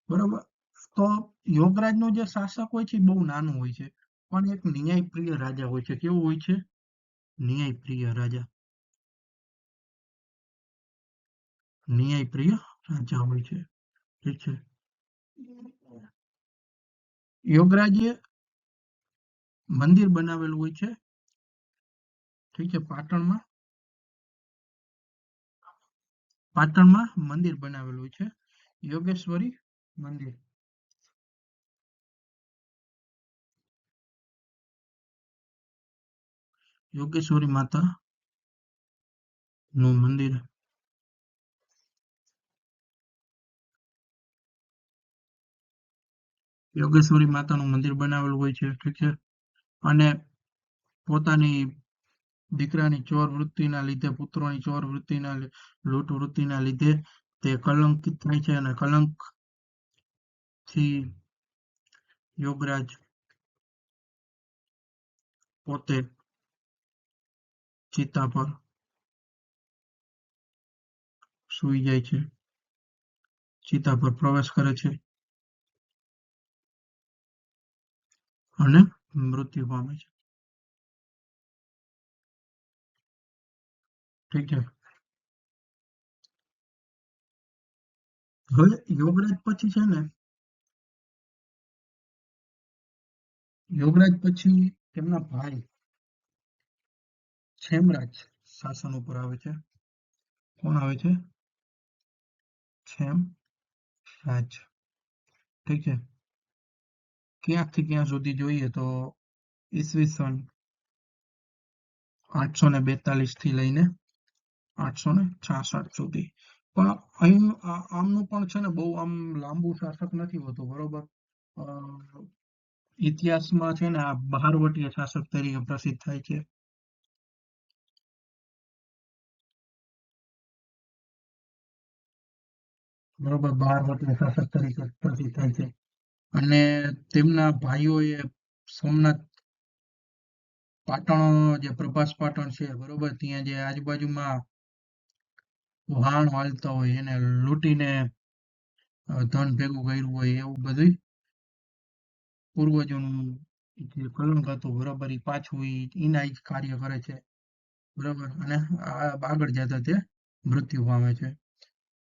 બરોબર તો યોગરાજનું જે શાસક હોય છે એ બહુ નાનું હોય છે પણ એક ન્યાયપ્રિય રાજા હોય છે કેવું હોય છે ન્યાયપ્રિય રાજા ન્યાયપ્રિય રાજા હોય છે ઠીક છે યોગરાજે મંદિર બનાવેલું હોય છે ઠીક છે પાટણમાં મંદિર બનાવેલું હોય છે યોગેશ્વરી મંદિર યોગેશ્વરી માતા નું મંદિર યોગેશ્વરી માતાનું મંદિર બનાવેલું હોય છે ઠીક છે અને પોતાની દીકરાની ચોર વૃત્તિના લીધે પુત્રોની ચોર વૃત્તિના લૂંટ વૃત્તિના લીધે તે કલંકિત થાય છે અને કલંકથી યોગરાજ પોતે ચિતા પર સૂઈ જાય છે ચિતા પર પ્રવેશ કરે છે અને મૃત્યુ પામે છે ઠીક છે હવે યોગરાજ પછી છે ને યોગરાજ પછી તેમના ભાઈ છેમરાજ શાસન ઉપર આવે છે કોણ આવે છે છેમ રાજ ઠીક છે ક્યાંકથી ક્યાં સુધી જોઈએ તો ઈસવીસન 842 થી લઈને 866 સુધી. પણ અહીં આમનું પણ છે ને બહુ આમ લાંબુ શાસક નથી હોતું, બરોબર. અ, ઇતિહાસમાં છે ને આ બહારવટીય શાસક તરીકે પ્રસિદ્ધ થાય છે. બરોબર, બહારવટીય શાસક તરીકે પ્રસિદ્ધ થાય છે. અને તેમના ભાઈઓએ સોમનાથ પાટણ, જે પ્રભાસ પાટણ છે, બરોબર, ત્યાં જે આજુબાજુમાં વહાણ હાલતા હોય એને લૂંટીને ધન ભેગું કર્યું હોય એવું બધું પૂર્વજોનું જે કલંક હતું, બરોબર, એ પાછું એના જ કાર્ય કરે છે, બરોબર. અને આગળ જતા તે મૃત્યુ પામે છે.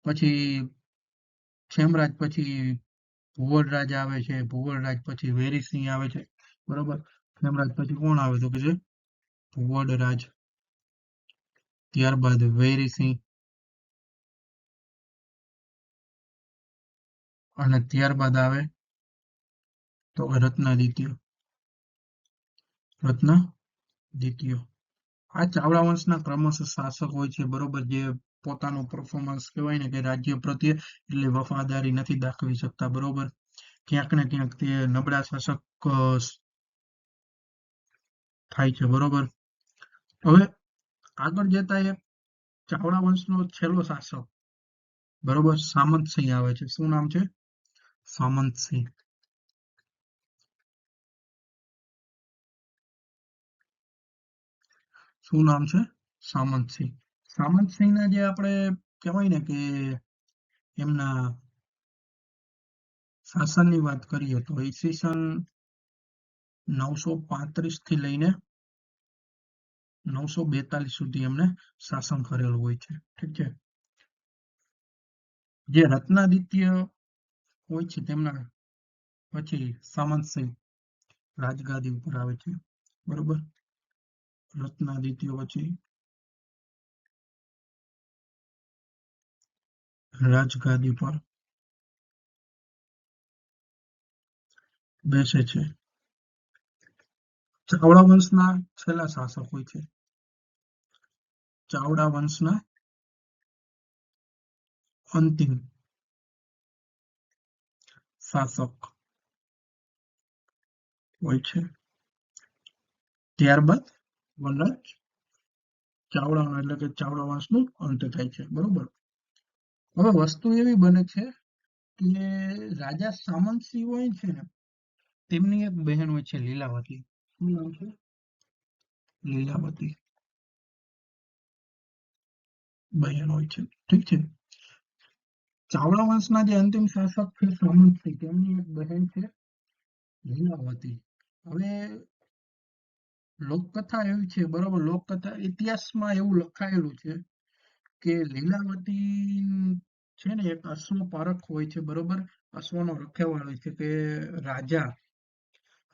પછી ખેમરાજ પછી ભુવનરાજ આવે છે, ભુવનરાજ પછી વેરીસિંહ આવે છે, બરોબર. ખેમરાજ પછી કોણ આવે તો કે છે ભુવનરાજ, ત્યારબાદ વેરીસિંહ, અને ત્યારબાદ આવે તો રત્નાદિત્ય, રત્નાદિત્ય. આ ચાવડા વંશના ક્રમશઃ શાસક હોય છે, બરોબર, જે પોતાનું પરફોર્મન્સ કહેવાય ને કે રાજ્ય પ્રત્યે એટલી વફાદારી નથી દાખવી શકતા, બરોબર. ક્યાંક ને ક્યાંક તે નબળા શાસક થાય છે, બરોબર. હવે આગળ જતા એક ચાવડા વંશનો છેલ્લો શાસક, બરોબર, સામંતસિંહ આવે છે. શું નામ છે? સામંતસિંહ. શું નામ છે? સામંતસિંહ. સામંતસિંહના જે આપણે કહેવાય ને કે એમના શાસનની વાત કરીએ તો ઈસવીસન 935 થી લઈને 942 સુધી એમને શાસન કરેલું હોય છે, ઠીક છે. જે રત્નાદિત્ય હોય છે તેમના પછી સામંતસિંહ રાજગાદી ઉપર આવે છે, બરોબર. રત્નાદિત્ય પછી રાજગાદી પર બેસે છે. ચાવડા વંશના છેલ્લા શાસક હોય છે. ચાવડા વંશના અંતિમ શાસક હોય છે. ત્યારબાદ વનરાજ ચાવડા એટલે કે ચાવડા વંશનું અંત થાય છે, બરોબર. હવે વસ્તુ એવી બને છે કે રાજા સામંતસિંહ હોય છે ને તેમની એક બહેન હોય છે લીલાવતી. શું નામ છે? લીલાવતી બહેન હોય છે, ઠીક છે. ચાવડા વંશના જે અંતિમ શાસક છે સામંતસિંહ, તેમની એક બહેન છે લીલાવતી. હવે લોકકથા એવી છે, બરોબર, લોકકથા ઇતિહાસમાં એવું લખાયેલું છે કે લીલાવતી છે ને એક અશ્વ પારખ હોય છે, બરોબર. અશ્વનો રખેવાળ હોય છે કે રાજા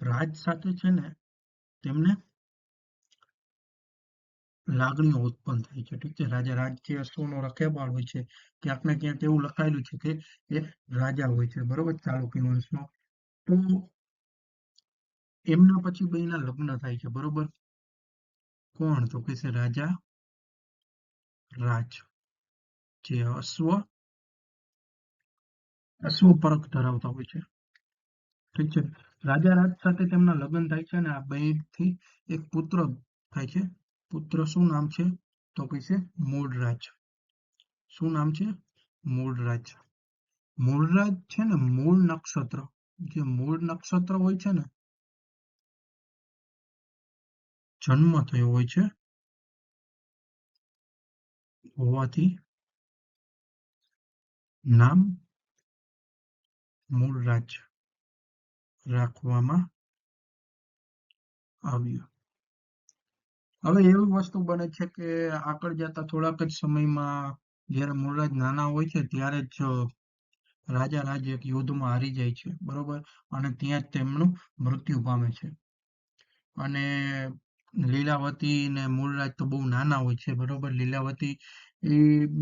રાજ સાથે છે ને તેમને લાગણીઓ ઉત્પન્ન થાય છે, ઠીક છે. રાજા રાજ જે અશ્વનો રખેવાળ હોય છે, ક્યાંક ને ક્યાંક એવું લખાયેલું છે કે એ રાજા હોય છે, બરોબર, ચાલુક્ય વંશનો. તો એમના પછી બેયના લગ્ન થાય છે, બરોબર. કોણ તો કે છે રાજા રાજ, જે અશ્વ પરખ ધરાવતા હોય છે, ઠીક છે. રાજા રાજ સાથે તેમના લગ્ન થાય છે અને આ બેયથી એક પુત્ર થાય છે. પુત્ર શું નામ છે તો કે છે મૂળરાજ. શું નામ છે? મૂળરાજ. મૂળરાજ છે ને મૂળ નક્ષત્ર, જે મૂળ નક્ષત્ર હોય છે ને જન્મ થયો હોય છે હોવાથી નામ મૂળરાજ રાખવામાં આવ્યું. હવે એવી વસ્તુ બને છે કે આગળ જતા થોડાક જ સમયમાં જ્યારે મૂળરાજ નાના હોય છે ત્યારે જ રાજા રાજ એક યુદ્ધમાં હારી જાય છે, બરોબર, અને ત્યાં જ તેમનું મૃત્યુ પામે છે. અને લીલાવતી ને મૂળરાજ તો બહુ નાના હોય છે, બરોબર. લીલાવતી એ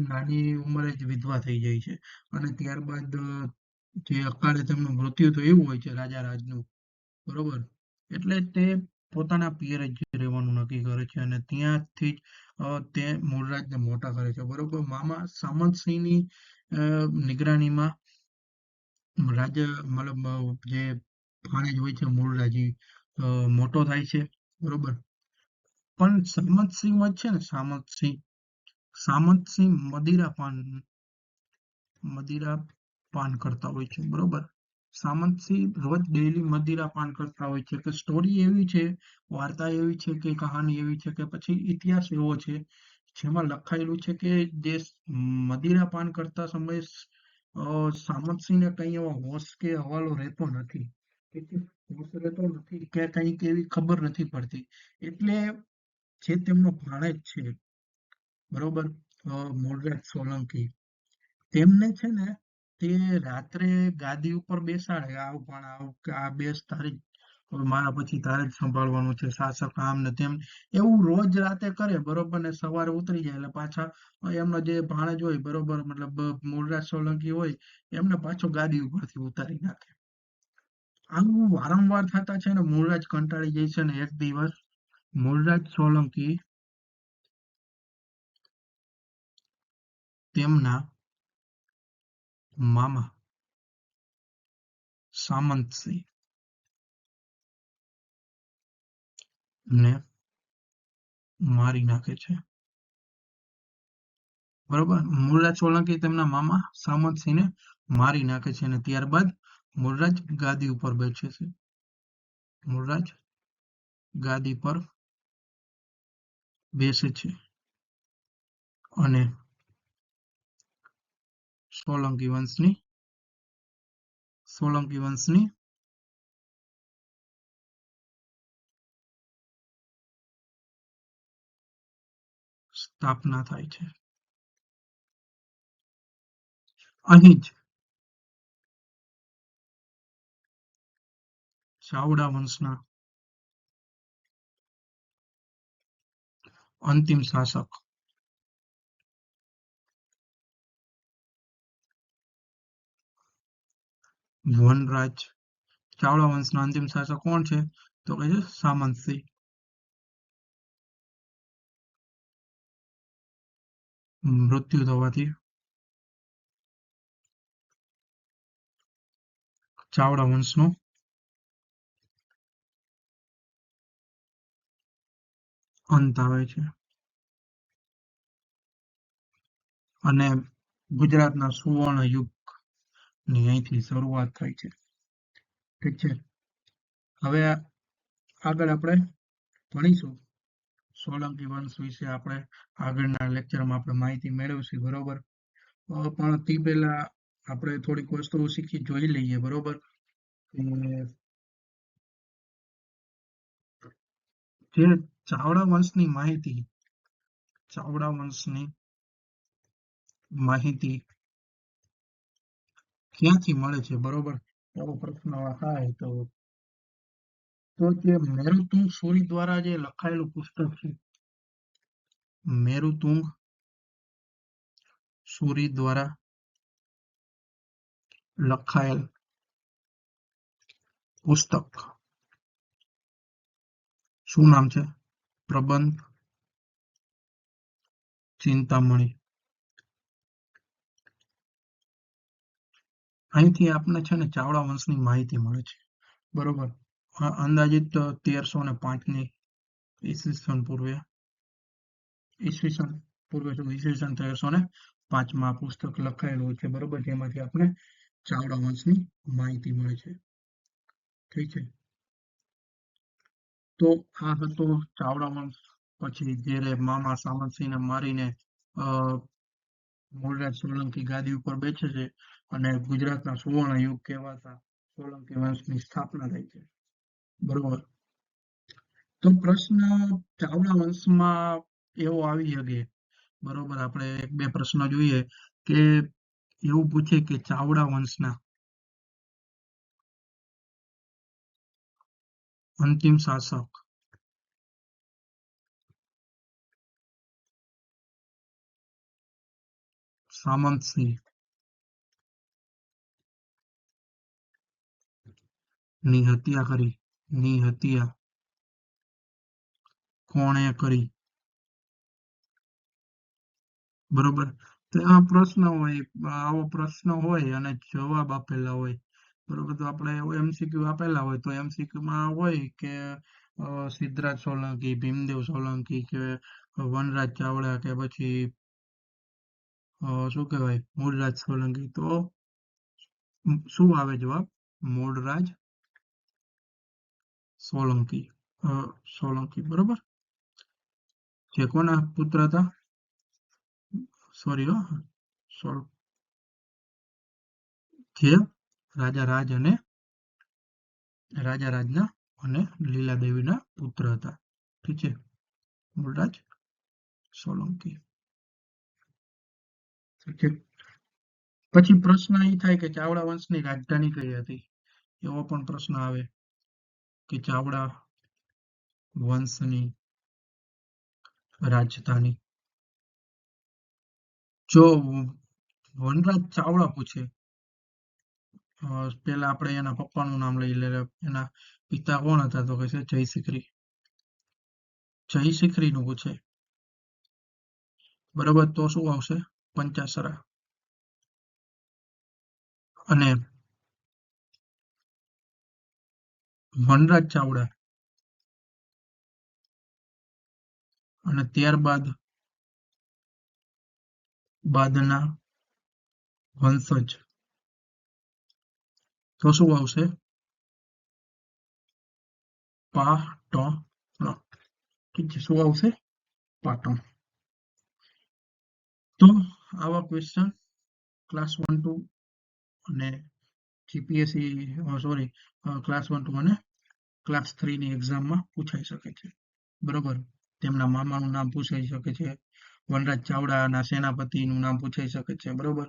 નાની ઉંમરે જ વિધવા થઈ જાય છે અને ત્યારબાદ જે અકાળે તેમનું મૃત્યુ થયું હોય છે રાજા રાજનું, બરોબર. એટલે તે પોતાના પિયરે જ રહેવાનું નક્કી કરે છે અને ત્યાંથી જ તે મૂળરાજને મોટા કરે છે. બરોબર, મામા સામંતસિંહની નિગરાનીમાં રાજ્ય મતલબ જે ભાણેજ હોય છે મૂળરાજ ઈ મોટો થાય છે. બરોબર, પણ સામંતસિંહમાં છે ને સામંતસિંહ મદિરા પાન કરતા હોય છે. બરોબર, સામંતસિંહ રોજ ડેઈલી મદિરા પાન કરતા હોય છે. કે સ્ટોરી એવી છે, વાર્તા એવી છે, કે કહાની એવી છે, કે પછી ઇતિહાસ એવો છે જેમાં લખાયેલું છે કે જે મદિરા પાન કરતા સમયે સામંતસિંહને કઈ એવો હોશ કે હવાલો રહેતો નથી, કે જે હોશ રહેતો નથી કે કઈક એવી ખબર નથી પડતી. એટલે જે તેમનો ભાણેજ છે, બરોબર, મૂળરાજ સોલંકી, તેમને છે ને તે રાત્રે ગાદી ઉપર બેસાડે, આવ પણ આવ કે આ બેસ તારી હવે મારા પછી તારે જ સંભાળવાનું છે શાસક, આમ ને તેમ, એવું રોજ રાતે કરે. બરોબર, ને સવારે ઉતરી જાય એટલે પાછા એમનો જે ભાણેજ હોય, બરોબર, મતલબ મૂળરાજ સોલંકી હોય, એમને પાછો ગાદી ઉપરથી ઉતારી નાખે. આવું વારંવાર થતા છે ને મૂળરાજ કંટાળી જાય છે ને એક દિવસ મૂળરાજ સોલંકી તેમના મામા સામંતસિંહ ને મારી નાખે છે. બરોબર, મૂળરાજ સોલંકી તેમના મામા સામંતસિંહને મારી નાખે છે અને ત્યારબાદ મૂળરાજ ગાદી ઉપર બેસે છે. મૂળરાજ ગાદી પર બેસે છે અને સોલંકી વંશની સ્થાપના થાય છે. અહીં જ ચાવડા વંશના અંતિમ શાસક વનરાજ, ચાવડા વંશના અંતિમ શાસક કોણ છે? તો કે છે સામંતસિંહ. મૃત્યુ થવાથી ચાવડા વંશનો અંત આવે છે અને ગુજરાતના સુવર્ણ યુગની અહીંથી શરૂઆત થાય છે. ઠીક છે, હવે આગળ આપણે ભણીશું સોલંકી વંશ વિશે. આપણે આગળના લેક્ચરમાં આપણે માહિતી મેળવશું. બરોબર, પણ તે પહેલા આપણે થોડીક વસ્તુઓ જોઈ લઈએ. બરોબર, કે જે ચાવડા વંશની માહિતી ક્યાંથી મળે છે? બરોબર, એવો પ્રશ્ન થાય તો જે મેરુતુંગ સુરી દ્વારા જે લખાયેલું પુસ્તક છે, મેરુતુંગ સુરી દ્વારા લખાયેલ પુસ્તક, શું નામ છે? પ્રબંધ ચિંતામણી. અહીંથી આપને છે ને ચાવડા વંશની માહિતી મળે છે. બરોબર, અંદાજિત 1305ની ઈસવીસન પૂર્વે ઈસવીસન 1305માં પુસ્તક લખાયેલું છે. બરોબર, જેમાંથી આપણે ચાવડા વંશની માહિતી મળે છે. ઠીક છે, તો આ હતો ચાવડા વંશ. પછી જ્યારે મામા સામંતસિંહને મારીને મૂળરાજ સોલંકી ગાદી ઉપર બેસે છે અને ગુજરાતના સુવર્ણ યુગ કહેવાતા સોલંકી વંશની સ્થાપના થાય છે. બરોબર, તો પ્રશ્ન ચાવડા વંશમાં એવો આવી શકે. બરોબર, આપણે એક બે પ્રશ્ન જોઈએ કે એવું પૂછે કે ચાવડા વંશના અંતિમ શાસક સામંતસિંહ ની હત્યા કોણે કરી, બરોબર. તો આ પ્રશ્ન હોય, આવો પ્રશ્ન હોય અને જવાબ આપેલા હોય, બરોબર. તો આપણે એમસીક્યુ આપેલા હોય તો એમસીક્યુ માં હોય કે સિદ્ધરાજ સોલંકી, ભીમદેવ સોલંકી કે વનરાજ ચાવડા કે પછી શું કહેવાય મૂળરાજ સોલંકી, તો શું આવે જવાબ? મૂળરાજ સોલંકી. સોલંકી, બરોબર. જે કોના પુત્ર હતા? સોરી, જે રાજા રાજના અને લીલાદેવીના પુત્ર હતા. ઠીક છે, મૂળરાજ સોલંકી. પછી પ્રશ્ન એ થાય કે ચાવડા વંશની રાજધાની કઈ હતી? એવો પણ પ્રશ્ન આવે કે ચાવડા વંશની રાજધાની. જો વનરાજ ચાવડા પૂછે, પેલા આપણે એના પપ્પાનું નામ લઈ લે. એના પિતા કોણ હતા? તો કે છે જયશિખરી. જયશિખરી નું પૂછે, બરોબર. તો શું આવશે? પંચાસરા. અને વનરાજ ચાવડા અને ત્યારબાદ બાદના વંશજ, તો શું આવશે? પાટણ. ઠીક છે, શું આવશે? પાટણ. તો આવા ક્વેશ્ચન ક્લાસ 1-2 અને જીપીએસસી સોરી ક્લાસ 1-2 અને ક્લાસ 3 ની એક્ઝામમાં પૂછાઈ શકે છે, બરોબર. તેમના મામાનું નામ પૂછાઈ શકે છે, વનરાજ ચાવડાના સેનાપતિનું નામ પૂછાઈ શકે છે, બરોબર.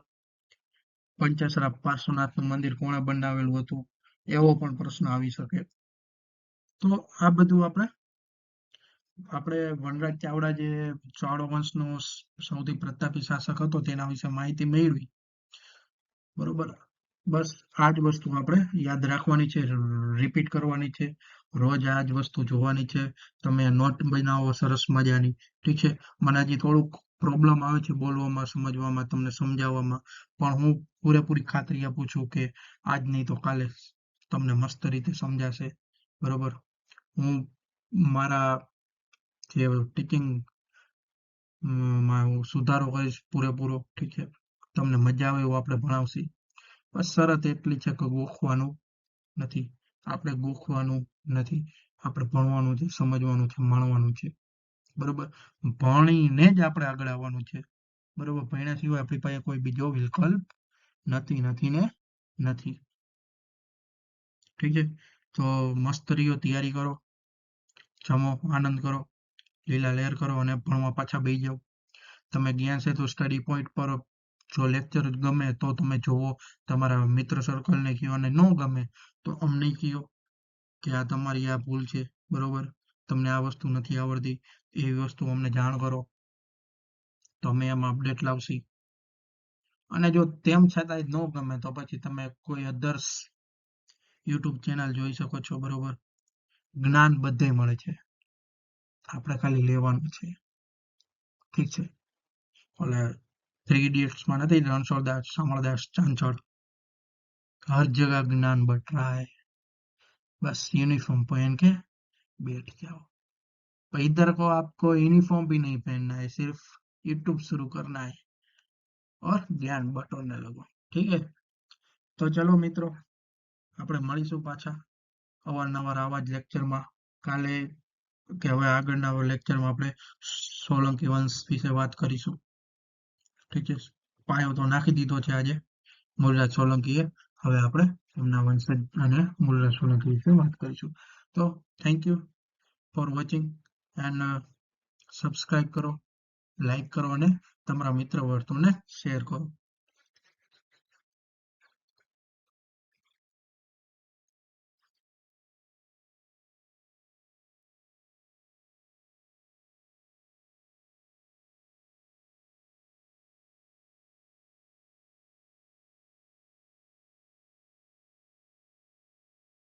પંચાસરા પાર્શ્વનાથનું મંદિર કોણે બનાવેલું હતું, એવો પણ પ્રશ્ન આવી શકે. તો આ બધું આપણે વનરાજ ચાવડા જે ચાવડા વંશનો સૌથી પ્રતાપી શાસક હતો તેના વિશે માહિતી મેળવી, બરોબર. બસ આ જ વસ્તુ આપણે યાદ રાખવાની છે, રિપીટ કરવાની છે, રોજ આ જ વસ્તુ જોવાની છે. તમે નોટ બનાવો સરસ મજાની, ઠીક છે. મને હજી થોડુંક પ્રોબ્લેમ આવે છે બોલવામાં, સમજવામાં, તમને સમજાવવામાં, પણ હું પૂરેપૂરી ખાતરી આપું છું કે આજ નહીં તો કાલે તમને મસ્ત રીતે સમજાશે, બરોબર. હું મારા જે ટીચિંગ માં હું સુધારો કરીશ પૂરેપૂરો, ઠીક છે. તમને મજા આવે એવું આપણે ભણાવશી. બસ શરત એટલી છે કે ગોખવાનું નથી, આપણે ગોખવાનું નથી, આપણે ભણવાનું છે, સમજવાનું છે, માણવાનું છે, બરોબર. ભણીને જ આપણે આગળ આવવાનું છે, બરોબર. ભણ્યા સિવાય આપણી પાસે કોઈ બીજો વિકલ્પ નથી, નથી ને નથી. ઠીક છે, તો મસ્ત રહ્યો, તૈયારી કરો, જમો, આનંદ કરો, લીલા લહેર કરો અને ભણવા પાછા બેસી જાઓ. તમે ગયા છે તો સ્ટડી પોઈન્ટ પર જો લેક્ચર ગમે તો તમે જોવો, તમારા મિત્ર સર્કલને કહો, અને ન ગમે તો અમને કહો કે આ તમારી આ ભૂલ છે, બરોબર. તમને આ વસ્તુ નથી આવડતી, એવી વસ્તુ અમને જાણ કરો, તો અમે એમાં અપડેટ લાવશી. અને જો તેમ છતાંય ન ગમે તો પછી તમે કોઈ અધર્સ યુટ્યુબ ચેનલ જોઈ શકો છો, બરોબર. જ્ઞાન બધે મળે છે, આપણે ખાલી લેવાનું છે, ઠીક છે. ઓલે 3 ઇડિયટ્સમાં નથી રણછોડદાસ સમરદાસ ચાંચળ, हर जगह ज्ञान बट रहा है, बस यूनिफॉर्म पहन के बैठ जाओ। पर इधर को आपको यूनिफॉर्म भी नहीं पहनना है, सिर्फ यूट्यूब शुरू करना है और ज्ञान बटोरने लगो, ठीक है। तो चलो मित्रों, આપણે મળીશું પાછા અવારનવાર આવા જ લેક્ચરમાં. કાલે કે હવે આગળના લેક્ચરમાં આપણે સોલંકી વંશ વિશે વાત કરીશું, ઠીક છે. પાયો તો નાખી દીધો છે આજે મૂળરાજ સોલંકીએ, હવે આપણે એમના વંશજ અને મૂળરાજ સોલંકી વિશે વાત કરીશું. તો thank you for watching and subscribe કરો, લાઈક કરો અને તમારા મિત્ર વર્તુળને શેર કરો.